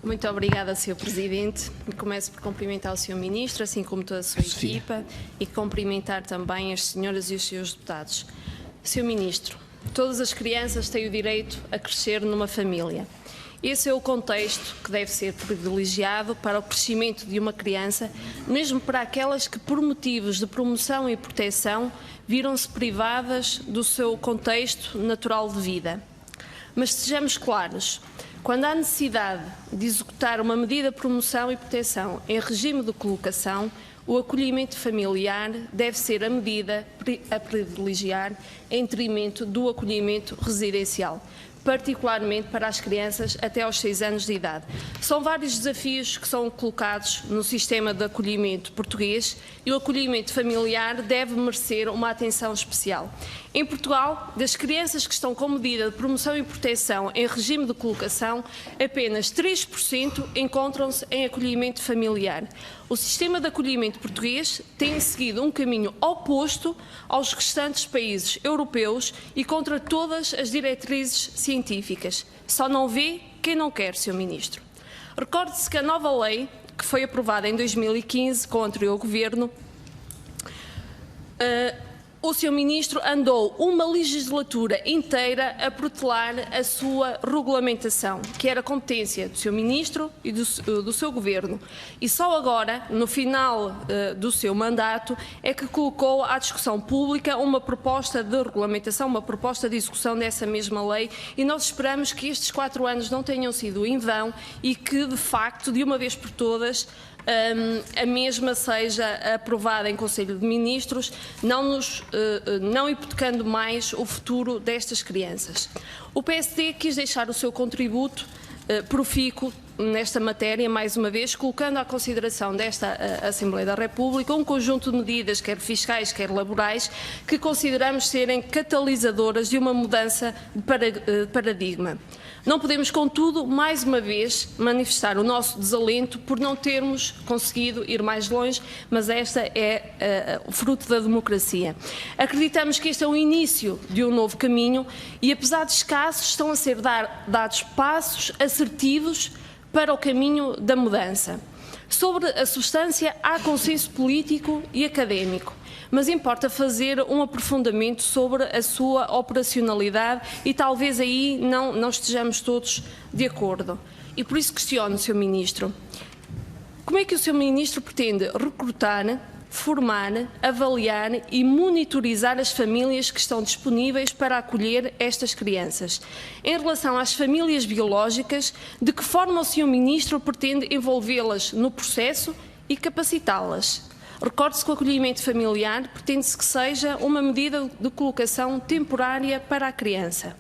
Muito obrigada, Sr. Presidente. Começo por cumprimentar o Sr. Ministro, assim como toda a sua equipa, e cumprimentar também as senhoras e os senhores deputados. Sr. Ministro, todas as crianças têm o direito a crescer numa família. Esse é o contexto que deve ser privilegiado para o crescimento de uma criança, mesmo para aquelas que, por motivos de promoção e proteção, viram-se privadas do seu contexto natural de vida. Mas sejamos claros, quando há necessidade de executar uma medida de promoção e proteção em regime de colocação, o acolhimento familiar deve ser a medida a privilegiar em detrimento do acolhimento residencial, particularmente para as crianças até aos 6 anos de idade. São vários desafios que são colocados no sistema de acolhimento português e o acolhimento familiar deve merecer uma atenção especial. Em Portugal, das crianças que estão com medida de promoção e proteção em regime de colocação, apenas 3% encontram-se em acolhimento familiar. O sistema de acolhimento português tem seguido um caminho oposto aos restantes países europeus e contra todas as diretrizes científicas. Só não vê quem não quer, Sr. Ministro. Recorde-se que a nova lei, que foi aprovada em 2015 com o anterior Governo, o Sr. Ministro andou uma legislatura inteira a protelar a sua regulamentação, que era competência do Sr. Ministro e do seu Governo. E só agora, no final do seu mandato, é que colocou à discussão pública uma proposta de regulamentação, uma proposta de execução dessa mesma lei, e nós esperamos que estes 4 anos não tenham sido em vão e que, de facto, de uma vez por todas, a mesma seja aprovada em Conselho de Ministros, não hipotecando mais o futuro destas crianças. O PSD quis deixar o seu contributo profícuo nesta matéria, mais uma vez, colocando à consideração desta Assembleia da República um conjunto de medidas, quer fiscais, quer laborais, que consideramos serem catalisadoras de uma mudança de paradigma. Não podemos, contudo, mais uma vez, manifestar o nosso desalento por não termos conseguido ir mais longe, mas esta é o fruto da democracia. Acreditamos que este é o início de um novo caminho e, apesar de escassos, estão a ser dados passos assertivos para o caminho da mudança. Sobre a substância, há consenso político e académico, mas importa fazer um aprofundamento sobre a sua operacionalidade e talvez aí não estejamos todos de acordo. E por isso questiono, Sr. Ministro, como é que o Sr. Ministro pretende recrutar, formar, avaliar e monitorizar as famílias que estão disponíveis para acolher estas crianças? Em relação às famílias biológicas, de que forma o Sr. Ministro pretende envolvê-las no processo e capacitá-las? Recorde-se que o acolhimento familiar pretende-se que seja uma medida de colocação temporária para a criança.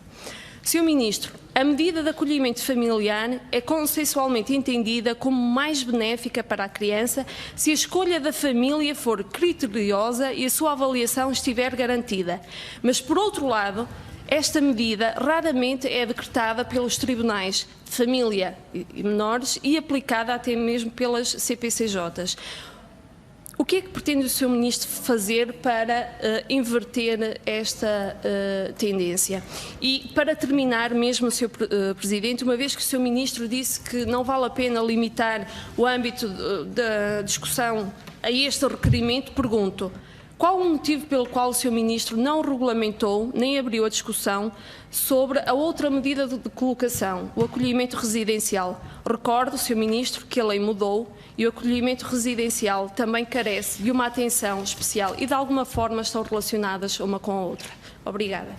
Sr. Ministro, a medida de acolhimento familiar é consensualmente entendida como mais benéfica para a criança se a escolha da família for criteriosa e a sua avaliação estiver garantida. Mas, por outro lado, esta medida raramente é decretada pelos tribunais de família e menores e aplicada até mesmo pelas CPCJs. O que é que pretende o Sr. Ministro fazer para inverter esta tendência? E para terminar mesmo, Sr. Presidente, uma vez que o Sr. Ministro disse que não vale a pena limitar o âmbito da discussão a este requerimento, pergunto: qual o motivo pelo qual o Sr. Ministro não regulamentou nem abriu a discussão sobre a outra medida de colocação, o acolhimento residencial? Recordo, Sr. Ministro, que a lei mudou e o acolhimento residencial também carece de uma atenção especial e, de alguma forma, estão relacionadas uma com a outra. Obrigada.